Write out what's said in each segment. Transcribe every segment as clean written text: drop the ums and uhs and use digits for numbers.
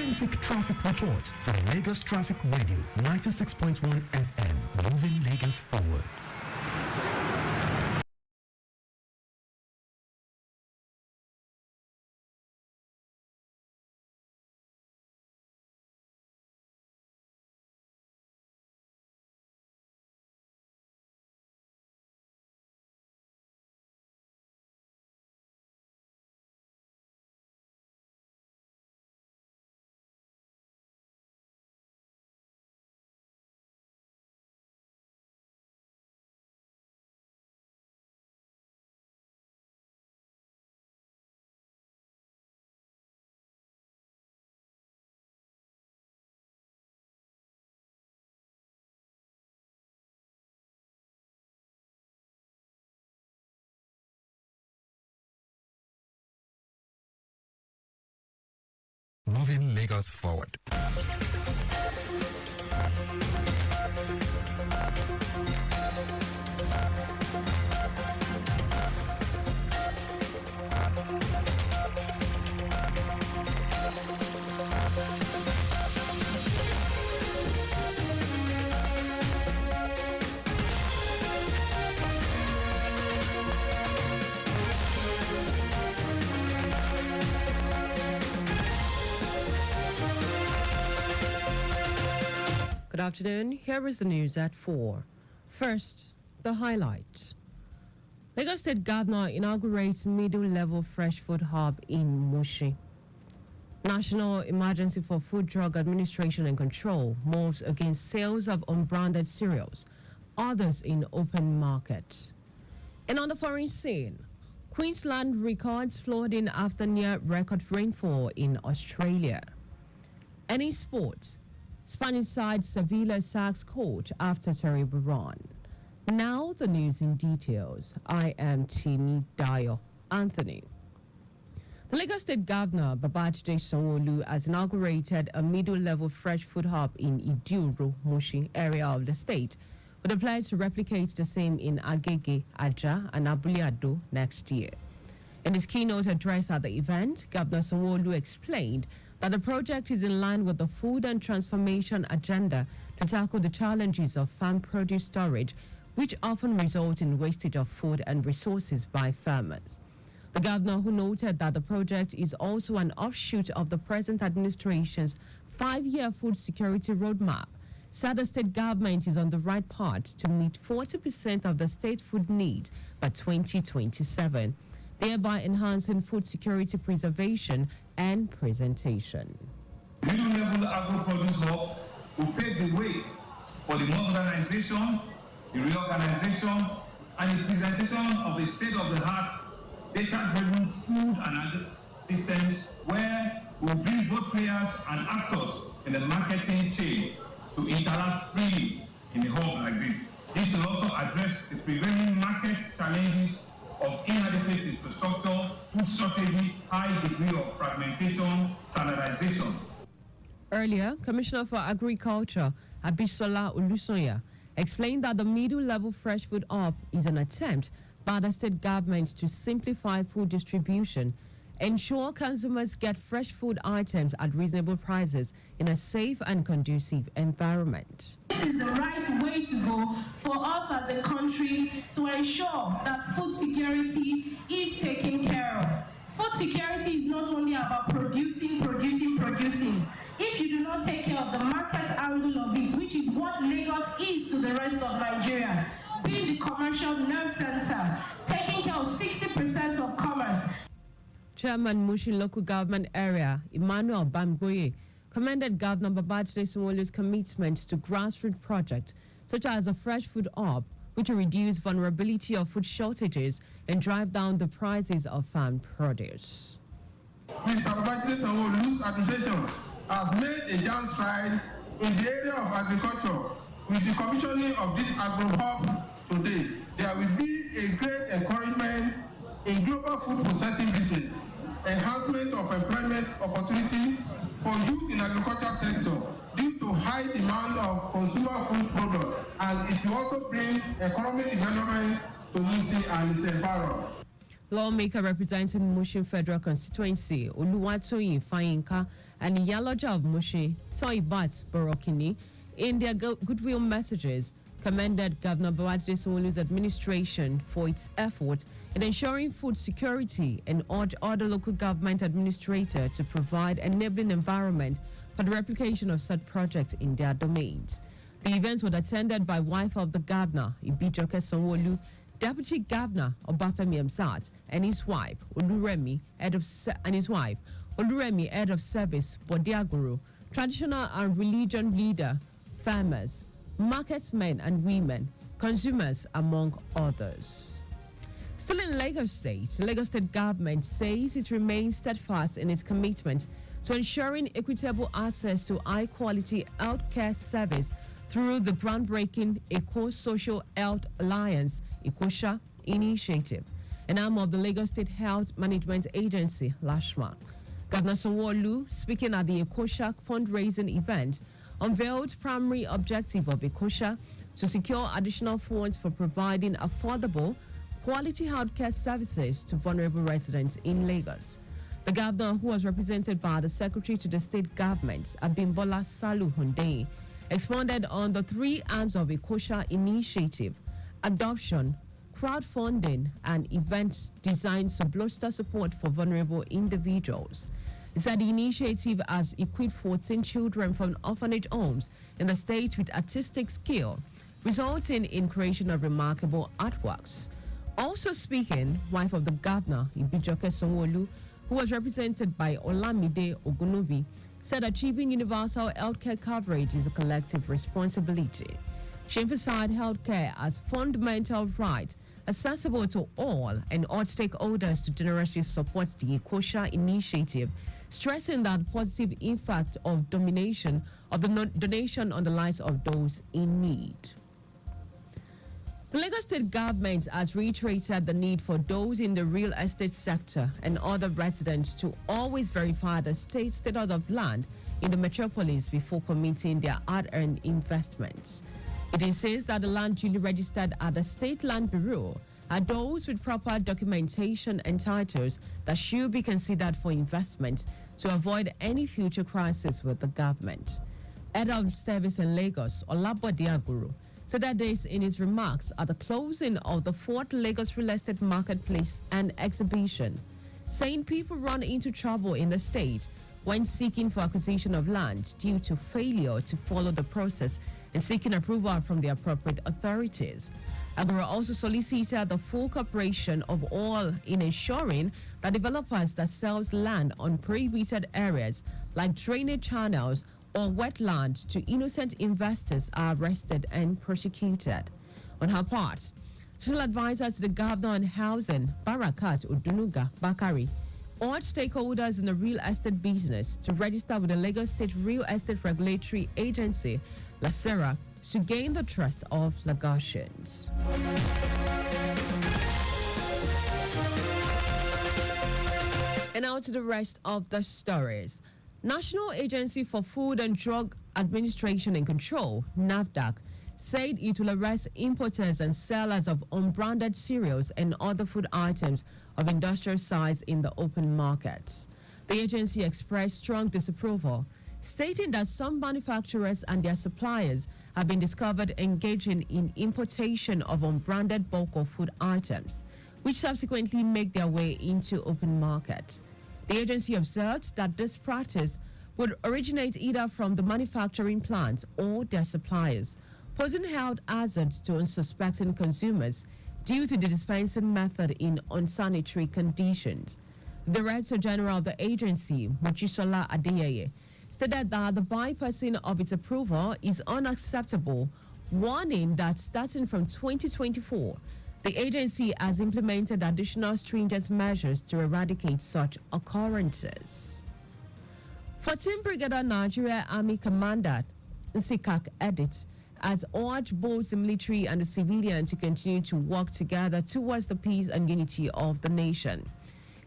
authentic traffic reports from Lagos Traffic Radio 96.1 FM, moving Lagos forward. Moving Lagos forward. Good afternoon. Here is the news at 4. First, the highlights. Lagos State Governor inaugurates middle-level fresh food hub in Mushi. National Emergency for Food, Drug Administration and Control moves against sales of unbranded cereals, others in open market. And on the foreign scene, Queensland records flooding after near-record rainfall in Australia. And in sports, Spanish side Sevilla sacks coach after terrible run. Now the news in details. I am Timi Dayo Anthony. The Lagos State Governor Babajide Sanwo-Olu has inaugurated a middle-level fresh food hub in Idioro, Mushi area of the state, with a plan to replicate the same in Agege, Aja, and Abule-Ado next year. In his keynote address at the event, Governor Sanwo-Olu explained that the project is in line with the food and transformation agenda to tackle the challenges of farm produce storage, which often result in wastage of food and resources by farmers. The governor, who noted that the project is also an offshoot of the present administration's 5-year food security roadmap, said the state government is on the right path to meet 40% of the state food need by 2027. Thereby enhancing food security preservation and presentation. Middle-level agro-produce hub will pave the way for the modernization, the reorganization, and the presentation of a state-of-the-art, data-driven food and agri systems where we'll bring both players and actors in the marketing chain to interact freely in a hub like this. This will also address the prevailing market challenges of inadequate infrastructure, food shortages, high degree of fragmentation, standardization. Earlier, Commissioner for Agriculture, Abisola Olusoya, explained that the middle-level fresh food hub is an attempt by the state government to simplify food distribution, ensure consumers get fresh food items at reasonable prices in a safe and conducive environment. This is the right way to go for us as a country to ensure that food security is taken care of. Food security is not only about producing. If you do not take care of the market angle of it, which is what Lagos is to the rest of Nigeria, being the commercial nerve center, taking care of 60% of commerce. Chairman Mushi Local Government Area, Emmanuel Bamboye, commended Governor Babajide Sanwo-Olu's commitment to grassroots projects such as a fresh food hub, which will reduce vulnerability of food shortages and drive down the prices of farm produce. Mr. Babajide Sanwo-Olu's administration has made a giant stride in the area of agriculture. With the commissioning of this agro hub today, there will be a great encouragement in global food processing business, enhancement of employment opportunity for youth in agriculture sector due to high demand of consumer food products, and it will also bring economic development to Musi and its environment. Lawmaker representing Mushin Federal Constituency, Oluwatoyin Fayinka, and the Iyaloja of Mushin, Toibat Borokini, in their goodwill messages, commended Governor Babajide Sanwo-Olu's administration for its effort in ensuring food security and urged other local government administrators to provide an enabling environment for the replication of such projects in their domains. The event was attended by wife of the governor, Ibijoke Sanwo-Olu, Deputy Governor Obafemi Hamzat, and his wife Oluremi, head of service Bodiaguru, traditional and religion leader, farmers, marketsmen and women, consumers, among others. Still in Lagos State government says it remains steadfast in its commitment to ensuring equitable access to high-quality healthcare service through the groundbreaking Eco-Social Health Alliance (ECOSHA) initiative, an arm of the Lagos State Health Management Agency (LASHMA). Governor Sanwo-Olu, speaking at the ECOSHA fundraising event, unveiled primary objective of ECOSHA to secure additional funds for providing affordable, quality healthcare services to vulnerable residents in Lagos. The governor, who was represented by the Secretary to the State Government, Abimbola Salu Hundeyin, expounded on the three arms of ECOSHA initiative: adoption, crowdfunding, and events designed to bolster support for vulnerable individuals. He said the initiative has equipped 14 children from orphanage homes in the state with artistic skill, resulting in creation of remarkable artworks. Also speaking, wife of the governor, Ibijoke Sanwo-Olu, who was represented by Olamide Ogunobi, said achieving universal healthcare coverage is a collective responsibility. She emphasized healthcare as fundamental right, accessible to all, and urged stakeholders to generously support the ECOSHA initiative, stressing that positive impact of donation on the lives of those in need. The Lagos State government has reiterated the need for those in the real estate sector and other residents to always verify the state status of land in the metropolis before committing their hard-earned investments. It insists that the land duly registered at the State Land Bureau are those with proper documentation and titles that should be considered for investment to avoid any future crisis with the government. Head of Service in Lagos, Olabodiaguru, said that this in his remarks at the closing of the 4th Lagos Real Estate Marketplace and Exhibition, saying people run into trouble in the state when seeking for acquisition of land due to failure to follow the process and seeking approval from the appropriate authorities. Agura also solicited the full cooperation of all in ensuring that developers that sells land on prohibited areas like drainage channels or wetland to innocent investors are arrested and prosecuted. On her part, special advisor to the governor on housing, Barakat Odunuga Bakari, urged stakeholders in the real estate business to register with the Lagos State Real Estate Regulatory Agency, LASERA, to gain the trust of Lagosians. And now to the rest of the stories. National Agency for Food and Drug Administration and Control, NAFDAC, said it will arrest importers and sellers of unbranded cereals and other food items of industrial size in the open markets. The agency expressed strong disapproval, stating that some manufacturers and their suppliers have been discovered engaging in importation of unbranded bulk of food items, which subsequently make their way into open market. The agency observed that this practice would originate either from the manufacturing plants or their suppliers, posing health hazards to unsuspecting consumers due to the dispensing method in unsanitary conditions. The Director General of the agency, Mojisola Adeyeye, stated that the bypassing of its approval is unacceptable, warning that starting from 2024, the agency has implemented additional stringent measures to eradicate such occurrences. 14th Brigadier Nigeria Army Commander Nsikak Edit has urged both the military and the civilian to continue to work together towards the peace and unity of the nation.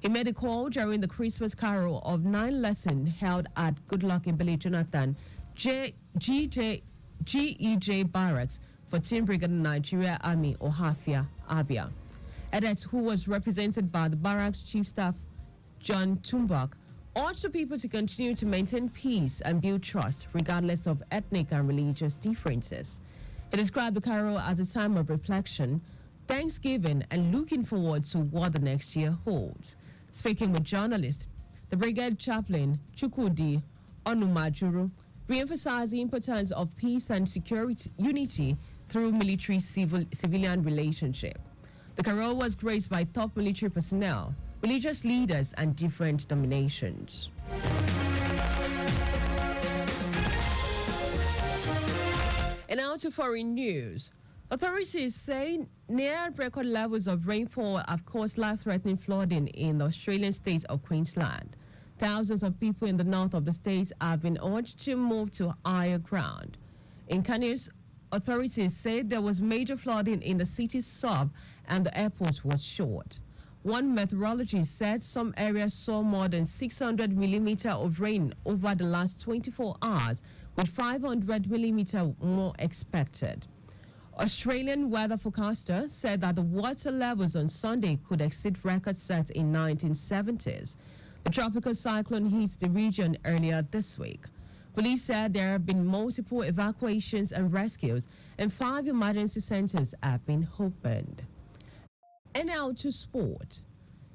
He made a call during the Christmas Carol of 9 lesson held at Goodluck Ibele Jonathan GEJ Barracks, 14th Brigadier Nigeria Army, Ohafia, Abia. Edet, who was represented by the barracks chief staff John Tumbak, urged the people to continue to maintain peace and build trust regardless of ethnic and religious differences. He described the carol as a time of reflection, thanksgiving, and looking forward to what the next year holds. Speaking with journalists, the brigade chaplain Chukwudi Onumajuru re-emphasized the importance of peace and security unity through military-civilian relationship. The carol was graced by top military personnel, religious leaders, and different denominations. And now to foreign news. Authorities say near record levels of rainfall have caused life-threatening flooding in the Australian state of Queensland. Thousands of people in the north of the state have been urged to move to higher ground. In Cairns, authorities said there was major flooding in the city's sub and the airport was short. One meteorologist said some areas saw more than 600 millimeters of rain over the last 24 hours, with 500 millimeters more expected. Australian weather forecaster said that the water levels on Sunday could exceed records set in 1970s. The tropical cyclone hit the region earlier this week. Police said there have been multiple evacuations and rescues, and 5 emergency centers have been opened. And now to sport.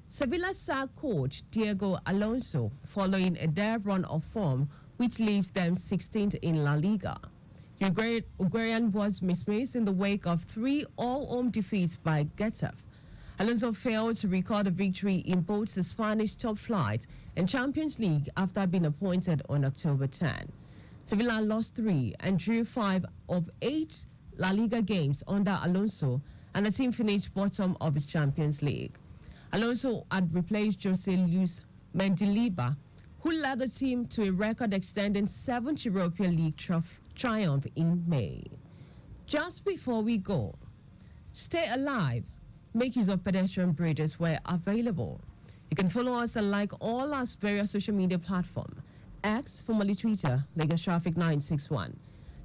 Sevilla sacked coach Dayo Alonso following a dire run of form, which leaves them 16th in La Liga. Uruguayan was dismissed in the wake of 3 all-home defeats by Getafe. Alonso failed to record a victory in both the Spanish top flight and Champions League after being appointed on October 10. Sevilla lost 3 and drew 5 of 8 La Liga games under Alonso, and the team finished bottom of its Champions League. Alonso had replaced Jose Luis Mendilibar, who led the team to a record-extending 7th European League triumph in May. Just before we go, stay alive. Make use of pedestrian bridges where available. You can follow us and like all our various social media platforms. X, formerly Twitter, Lagos Traffic 961.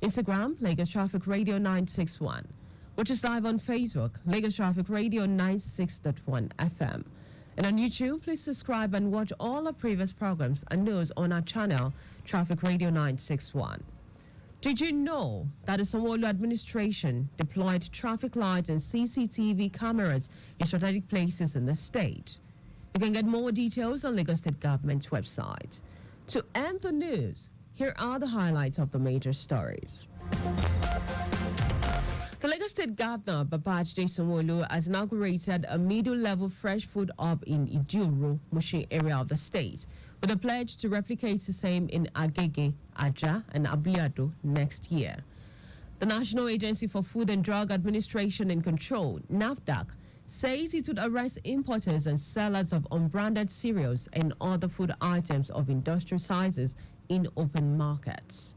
Instagram, Lagos Traffic Radio 961. Watch us live on Facebook, Lagos Traffic Radio 96.1 FM. And on YouTube, please subscribe and watch all our previous programs and news on our channel, Traffic Radio 961. Did you know that the Sanwo-Olu administration deployed traffic lights and CCTV cameras in strategic places in the state? You can get more details on Lagos State Government's website. To end the news, here are the highlights of the major stories. The Lagos State Governor, Babajide Sanwo-Olu, has inaugurated a middle-level fresh food hub in Idioro, Mushin area of the state, with a pledge to replicate the same in Agege, Aja, and Abiado next year. The National Agency for Food and Drug Administration and Control, NAFDAC, says it would arrest importers and sellers of unbranded cereals and other food items of industrial sizes in open markets.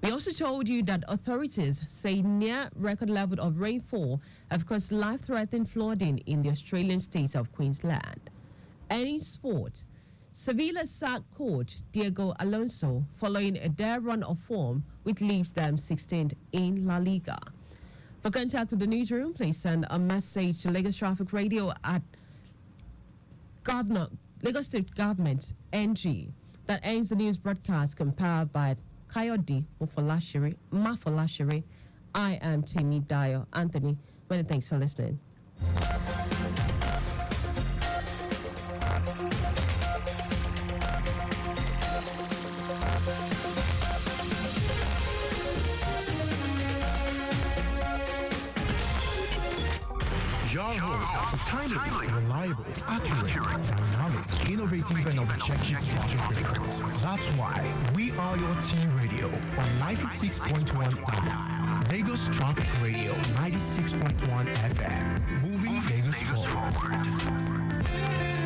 We also told you that authorities say near record level of rainfall have caused life-threatening flooding in the Australian state of Queensland. And in sport, Sevilla sacked coach Dayo Alonso following a dire run of form, which leaves them 16th in La Liga. For contact with the newsroom, please send a message to Lagos Traffic Radio at Lagos State Government NG. That ends the news broadcast compiled by Kayode Mafolashiri. I am Tini Dayo. Anthony, many thanks for listening. Timely, reliable, accurate, dynamic, innovative, and objective traffic reports. That's why we are your team radio on 96.1 FM. Lagos Traffic Radio 96.1 FM. Moving Lagos forward.